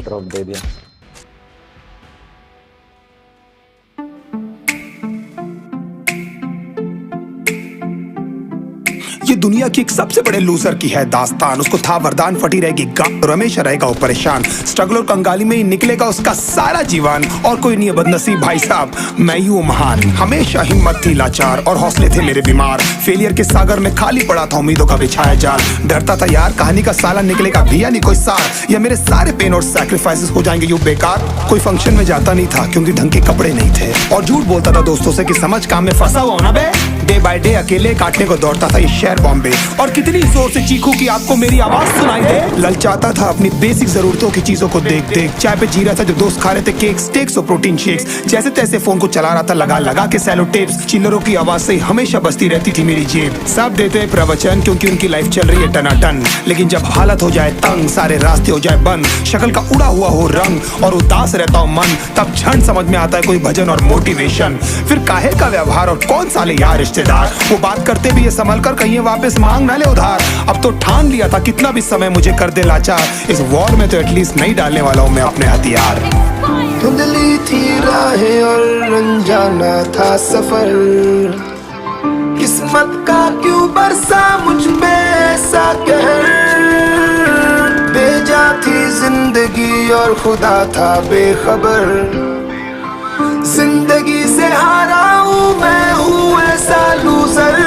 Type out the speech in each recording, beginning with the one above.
Drop दे दिया। ये दुनिया की एक सबसे बड़े लूजर की है दास्तान। उसको था वरदान, फटी रहेगी गांड और हमेशा रहेगा वो परेशान। स्ट्रगल और कंगाली में ही निकलेगा उसका सारा जीवन। और कोई नहीं है बदनसीब भाई साहब, मैं ही हूँ महान। हमेशा हिम्मत थी लाचार और हौसले थे मेरे बीमार। फेलियर के सागर में खाली पड़ा था उम्मीदों का बिछाया जाल। डरता था यार कहानी का साला निकलेगा भी या नहीं कोई सार, या मेरे सारे पेन और सैक्रिफाइसेस हो जाएंगे यूं बेकार। कोई फंक्शन में जाता नहीं था क्योंकि ढंग के कपड़े नहीं थे, और झूठ बोलता था दोस्तों से कि समझ काम में फंसा हुआ ना बे। डे बाय डे अकेले काटने को दौड़ता था ये शहर बॉम्बे। और कितनी जोर से चीखूं कि आपको मेरी आवाज सुनाई दे। ललचाता था अपनी बेसिक जरूरतों की चीजों को देख देख। चाय पे जी रहा था जो दोस्त खा रहे थे केक, स्टेक्स और प्रोटीन शेक्स। जैसे तैसे फोन को चला रहा था लगा लगा के सैलो टेप्स। चिल्लरों की आवाज से हमेशा बजती रहती थी मेरी जेब। सब देते प्रवचन क्योंकि उनकी लाइफ चल रही है टनाटन, लेकिन जब हालत हो जाए तंग, सारे रास्ते हो जाए बंद, शक्ल का उड़ा हुआ हो रंग और उदास रहता हो मन, तब क्षण समझ में आता है कोई भजन और मोटिवेशन। फिर काहे का व्यवहार और कौन साले यार रिश्तेदार, वो बात करते भी ये संभल कर कहीं वापस मांग ना ले उधार। अब तो ठान लिया था कितना भी समय मुझे कर दे लाचार, इस वॉर में तो एटलीस्ट नहीं डालने वाला हूँ मैं अपने हथियार। धुंधली थी राहें और अनजाना था सफर, किस्मत का क्यों बरसा मुझ पे ऐसा कहर। बेजा थी जिंदगी और खुदा था बेखबर, जिंदगी से हारा हूँ मैं हूँ ऐसा लूजर।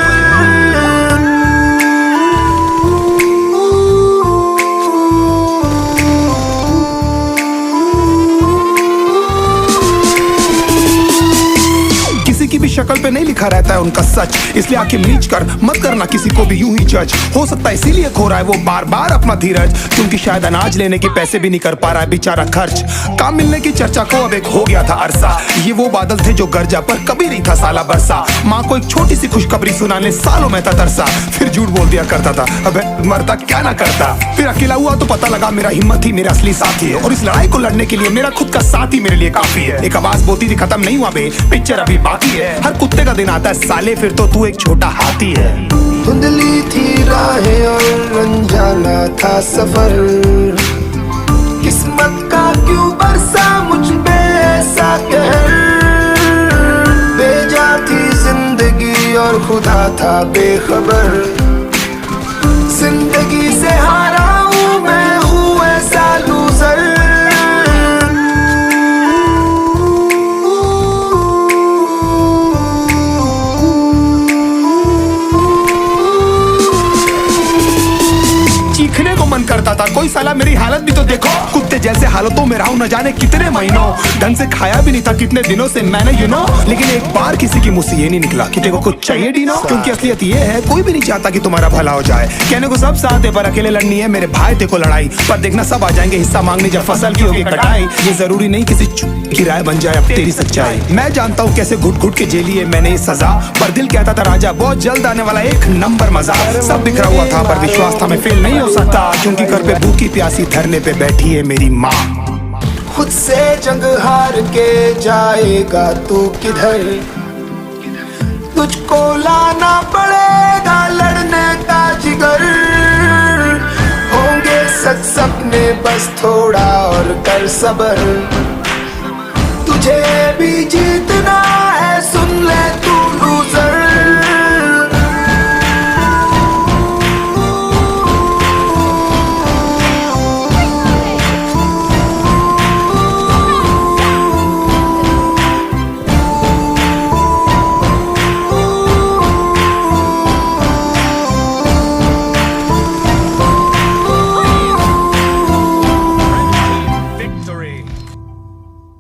की भी शक्ल पे नहीं लिखा रहता है उनका सच, इसलिए आंखें मीच कर मत करना किसी को भी यूं ही जज। हो सकता है इसीलिए खो रहा है वो बार बार अपना धीरज, क्योंकि शायद अनाज लेने के पैसे भी नहीं कर पा रहा है बेचारा खर्च। काम मिलने की चर्चा को अब एक हो गया था अरसा, ये वो बादल थे जो गरजा पर कभी नहीं था साला बरसा। माँ को एक छोटी सी खुशखबरी सुनाने सालों में था तरसा, फिर झूठ बोल दिया करता था अबे मरता क्या ना करता। फिर अकेला हुआ तो पता लगा मेरा हिम्मत ही मेरा असली साथी है, और इस लड़ाई को लड़ने के लिए मेरा खुद का साथ ही मेरे लिए काफी है। एक आवाज बोलती थी खत्म नहीं हुआ बे, पिक्चर अभी बाकी है। हर कुत्ते का दिन आता है साले, फिर तो तू एक छोटा हाथी है। धुंधली थी राहें और अनजाना था सफर, किस्मत का क्यों बरसा मुझ पे ऐसा कहर। बेजा थी जिंदगी और खुदा था बेखबर, जिंदगी से हारा हूँ मैं हूँ ऐसा लूजर। चीखने को मन करता था, कोई साला मेरी हालत भी तो देखो। कुत्ते जैसे हालतों में रहा हूं न जाने कितने महीनों, ढंग से खाया भी नहीं था कितने दिनों से मैंने लेकिन एक बार किसी की मुंह से ये नहीं निकला कि तेरे को कुछ चाहिए डीनो। क्योंकि असलियत ये है कोई भी नहीं चाहता कि तुम्हारा भला हो जाए। कहने को सब साथ है पर अकेले लड़नी है मेरे भाई देखो लड़ाई, पर देखना सब आ जाएंगे हिस्सा मांगने जब फसल की होगी कटाई। ये जरूरी नहीं किसी की राय बन जाए अब तेरी सच्चाई। मैं जानता हूँ कैसे घुट घुट के झेली है मैंने ये सजा, पर दिल कहता था राजा बहुत जल्द आने वाला एक नंबर मजा। सब बिखरा हुआ था पर विश्वास था मैं फेल नहीं हो सकता, क्योंकि घर पे भूखी प्यासी धरने पे बैठी है मेरी माँ। खुद से जंग हार के जाएगा तू किधर, तुझको लाना पड़ेगा लड़ने का जिगर। होंगे सच सपने बस थोड़ा और कर सबर, तुझे भी जीतना है सुन ले तू।